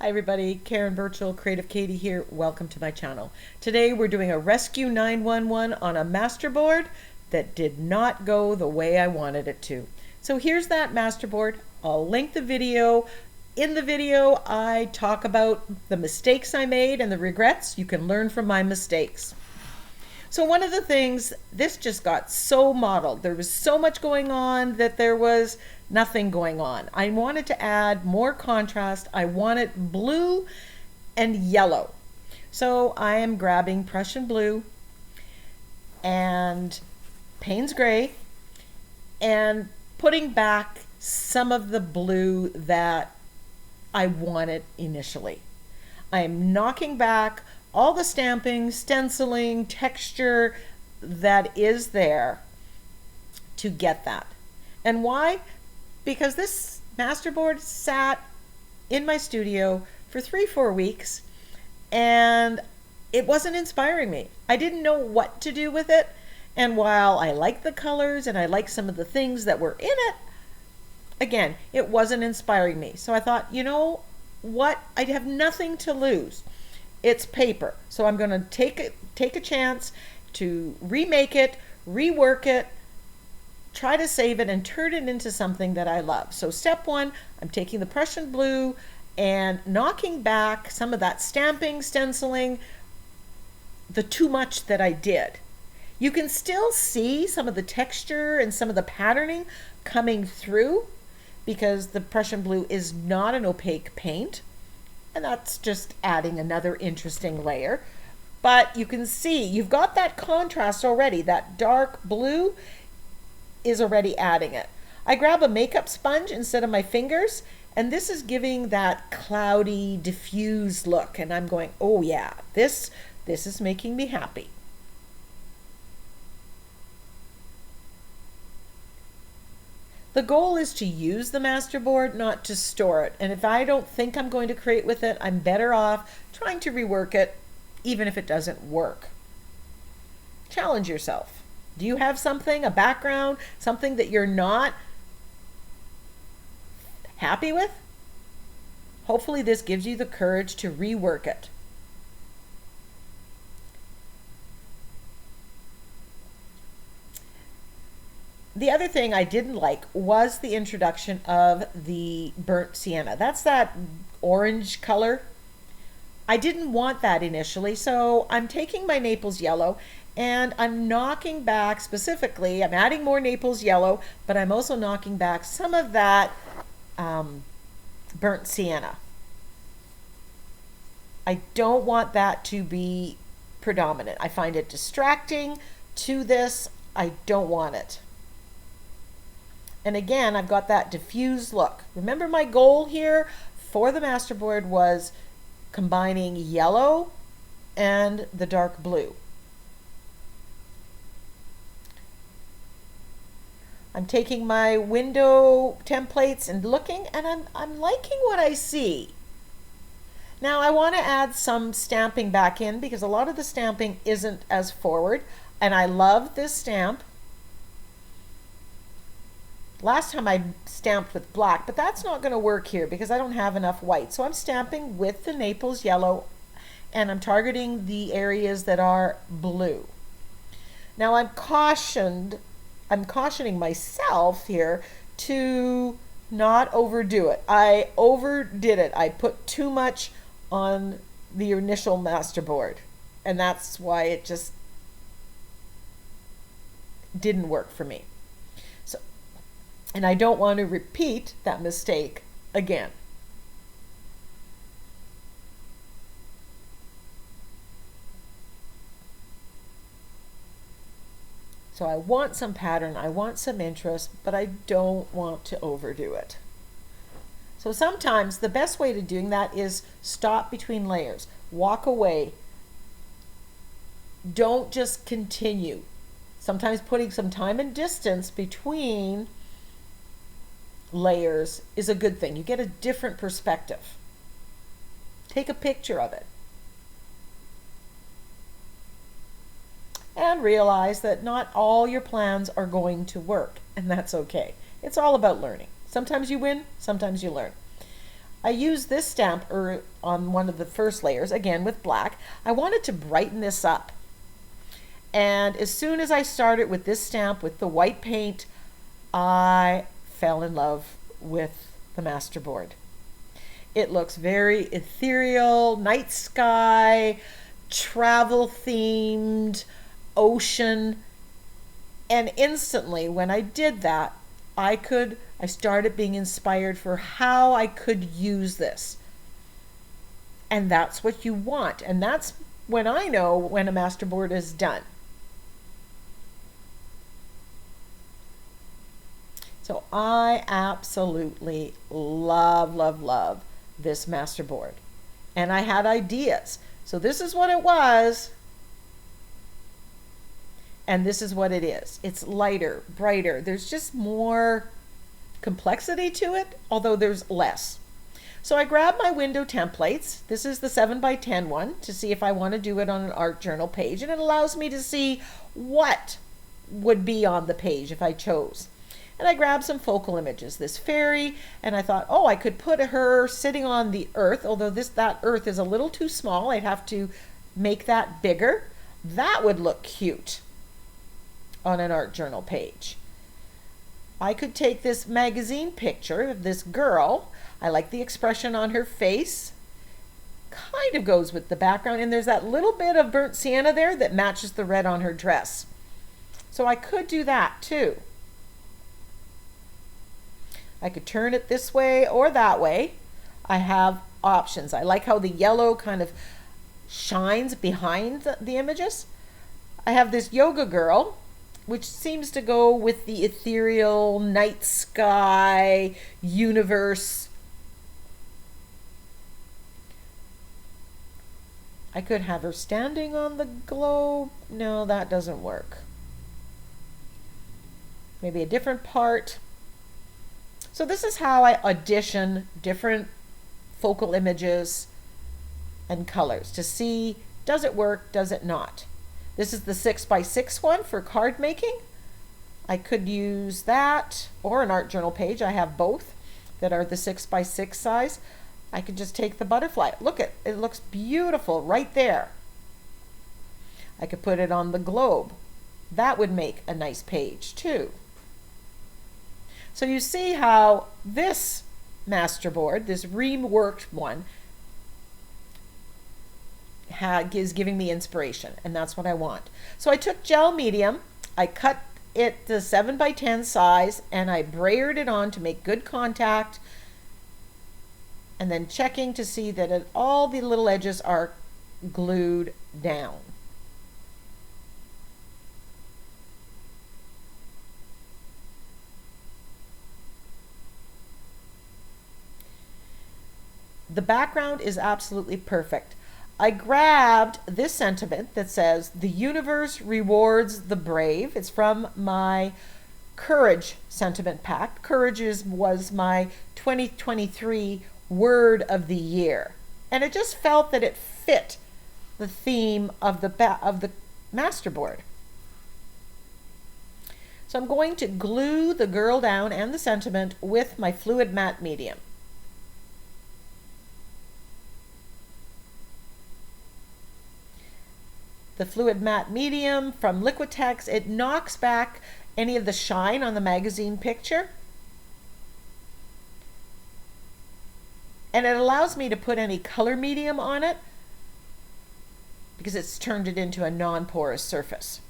Hi everybody, Karen Burchill, Creative Katie here. Welcome to my channel. Today we're doing a Rescue 911 on a masterboard that did not go the way I wanted it to. So here's that masterboard. I'll link the video. In the video, I talk about the mistakes I made and the regrets. You can learn from my mistakes. So one of the things, this just got so modeled. There was so much going on that there was nothing going on. I wanted to add more contrast. I wanted blue and yellow. So I am grabbing Prussian blue and Payne's gray and putting back some of the blue that I wanted initially. I am knocking back all the stamping, stenciling, texture that is there to get that. And why? Because this masterboard sat in my studio for 3-4 weeks and it wasn't inspiring me. I didn't know what to do with it. And while I like the colors and I like some of the things that were in it, again, it wasn't inspiring me. So I thought, you know what? I have nothing to lose. It's paper. So I'm going to take a chance to remake it, rework it, try to save it and turn it into something that I love. So step one, I'm taking the Prussian blue and knocking back some of that stamping, stenciling, the too much that I did. You can still see some of the texture and some of the patterning coming through because the Prussian blue is not an opaque paint. And that's just adding another interesting layer. But you can see you've got that contrast already. That dark blue is already adding it. I grab a makeup sponge instead of my fingers, and this is giving that cloudy, diffused look. And I'm going, oh yeah, this is making me happy. The goal is to use the masterboard, not to store it. And if I don't think I'm going to create with it, I'm better off trying to rework it, even if it doesn't work. Challenge yourself. Do you have something, a background, something that you're not happy with? Hopefully this gives you the courage to rework it. The other thing I didn't like was the introduction of the burnt sienna. That's that orange color. I didn't want that initially, so I'm taking my Naples yellow and I'm knocking back specifically, I'm adding more Naples yellow, but I'm also knocking back some of that burnt sienna. I don't want that to be predominant. I find it distracting to this. I don't want it. And again, I've got that diffused look. Remember my goal here for the masterboard was combining yellow and the dark blue. I'm taking my window templates and looking, and I'm liking what I see. Now I want to add some stamping back in because a lot of the stamping isn't as forward, and I love this stamp. Last time I stamped with black, but that's not going to work here because I don't have enough white. So I'm stamping with the Naples yellow and I'm targeting the areas that are blue. Now I'm cautioning myself here to not overdo it. I overdid it. I put too much on the initial masterboard, and that's why it just didn't work for me. And I don't want to repeat that mistake again. So I want some pattern, I want some interest, but I don't want to overdo it. So sometimes the best way to doing that is stop between layers, walk away. Don't just continue. Sometimes putting some time and distance between layers is a good thing. You get a different perspective. Take a picture of it. And realize that not all your plans are going to work, and that's okay. It's all about learning. Sometimes you win, sometimes you learn. I used this stamp on one of the first layers, again with black. I wanted to brighten this up. And as soon as I started with this stamp with the white paint, I fell in love with the Masterboard. It looks very ethereal, night sky, travel themed, ocean. And instantly when I did that, I started being inspired for how I could use this. And that's what you want. And that's when I know when a Masterboard is done. So I absolutely love, love, love this Masterboard. And I had ideas. So this is what it was. And this is what it is. It's lighter, brighter. There's just more complexity to it, although there's less. So I grabbed my window templates. This is the 7x10 one to see if I want to do it on an art journal page. And it allows me to see what would be on the page if I chose. And I grabbed some focal images, this fairy, and I thought, oh, I could put her sitting on the earth, although that earth is a little too small. I'd have to make that bigger. That would look cute on an art journal page. I could take this magazine picture of this girl. I like the expression on her face. Kind of goes with the background, and there's that little bit of burnt sienna there that matches the red on her dress. So I could do that too. I could turn it this way or that way. I have options. I like how the yellow kind of shines behind the images. I have this yoga girl, which seems to go with the ethereal night sky universe. I could have her standing on the globe. No, that doesn't work. Maybe a different part. So this is how I audition different focal images and colors to see, does it work, does it not? This is the 6x6 one for card making. I could use that or an art journal page. I have both that are the 6x6 size. I could just take the butterfly. Look, it looks beautiful right there. I could put it on the globe. That would make a nice page too. So you see how this Masterboard, this reworked one, is giving me inspiration, and that's what I want. So I took gel medium, I cut it to 7x10 size, and I brayered it on to make good contact, and then checking to see that all the little edges are glued down. The background is absolutely perfect. I grabbed this sentiment that says, "The universe rewards the brave." It's from my Courage sentiment pack. Courage was my 2023 word of the year. And it just felt that it fit the theme of the Masterboard. So I'm going to glue the girl down and the sentiment with my fluid matte medium. The fluid matte medium from Liquitex, it knocks back any of the shine on the magazine picture. And it allows me to put any color medium on it because it's turned it into a non-porous surface.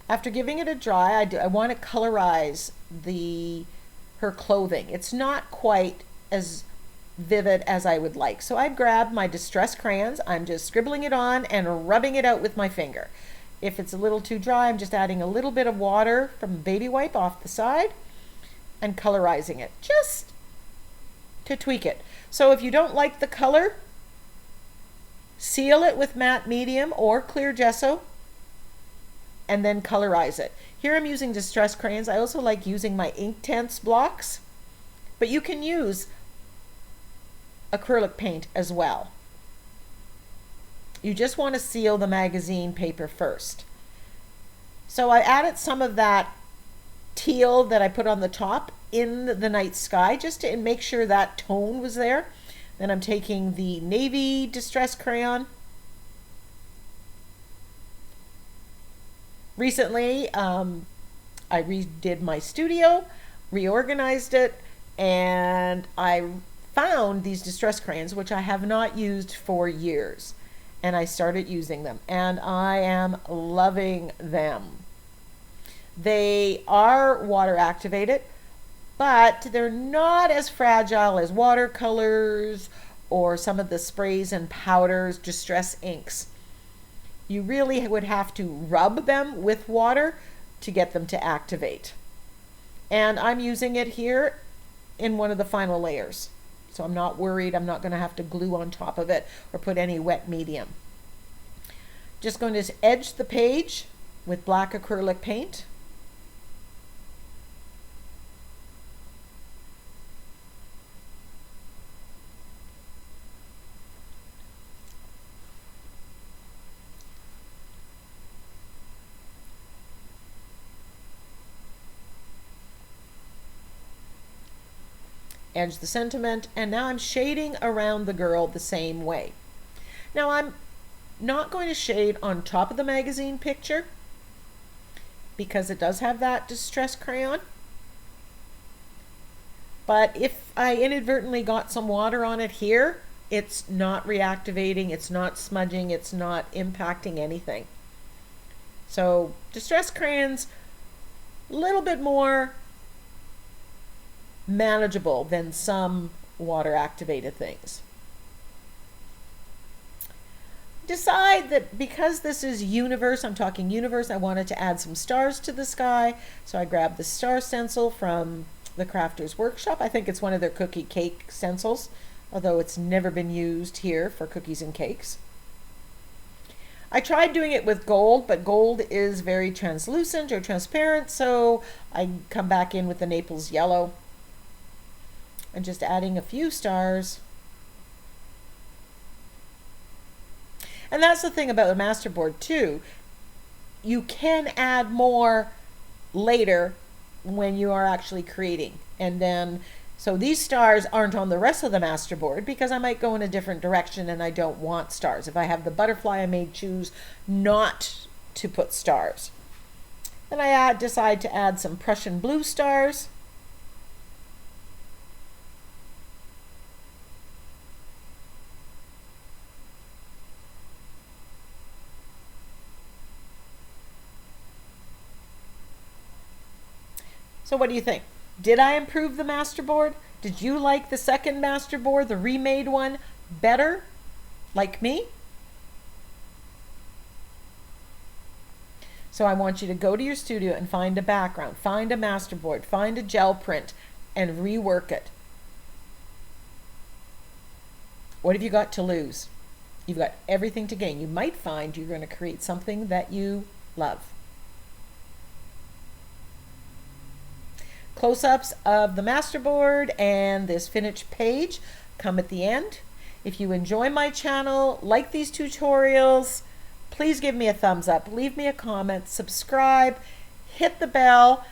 After giving it a dry, I want to colorize her clothing. It's not quite as vivid as I would like. So I grabbed my distress crayons. I'm just scribbling it on and rubbing it out with my finger. If it's a little too dry, I'm just adding a little bit of water from a baby wipe off the side and colorizing it just to tweak it. So if you don't like the color, seal it with matte medium or clear gesso and then colorize it. Here I'm using distress crayons. I also like using my Inktense blocks, But you can use acrylic paint as well. You just want to seal the magazine paper first. So I added some of that teal that I put on the top in the night sky just to make sure that tone was there. Then I'm taking the navy distress crayon. Recently, I redid my studio, reorganized it, and I found these distress crayons, which I have not used for years. And I started using them, and I am loving them. They are water activated, but they're not as fragile as watercolors or some of the sprays and powders, distress inks. You really would have to rub them with water to get them to activate. And I'm using it here in one of the final layers. So I'm not worried I'm not going to have to glue on top of it or put any wet medium. Just going to edge the page with black acrylic paint. Edge the sentiment, and now I'm shading around the girl the same way. Now I'm not going to shade on top of the magazine picture because it does have that distress crayon. But if I inadvertently got some water on it here, it's not reactivating, it's not smudging, it's not impacting anything. So distress crayons, a little bit more manageable than some water activated things. Decide that because this is universe, I'm talking universe, I wanted to add some stars to the sky. So I grabbed the star stencil from the Crafter's Workshop. I think it's one of their cookie cake stencils, although it's never been used here for cookies and cakes. I tried doing it with gold, but gold is very translucent or transparent, so I come back in with the Naples yellow. And just adding a few stars. And that's the thing about the MASTERBOARD too. You can add more later when you are actually creating. And then, so these stars aren't on the rest of the MASTERBOARD because I might go in a different direction and I don't want stars. If I have the butterfly, I may choose not to put stars. Then I decide to add some Prussian blue stars. So what do you think? Did I improve the MASTERBOARD? Did you like the second MASTERBOARD, the remade one, better? Like me? So I want you to go to your studio and find a background, find a MASTERBOARD, find a gel print, and rework it. What have you got to lose? You've got everything to gain. You might find you're going to create something that you love. Close-ups of the MASTERBOARD and this finished page come at the end. If you enjoy my channel, like these tutorials, please give me a thumbs up, leave me a comment, subscribe, hit the bell,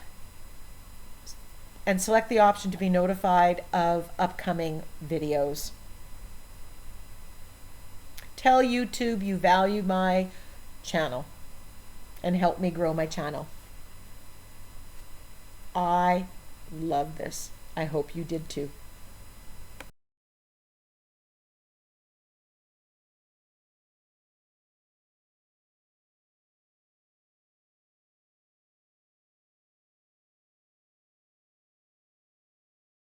and select the option to be notified of upcoming videos. Tell YouTube you value my channel and help me grow my channel. I love this. I hope you did too.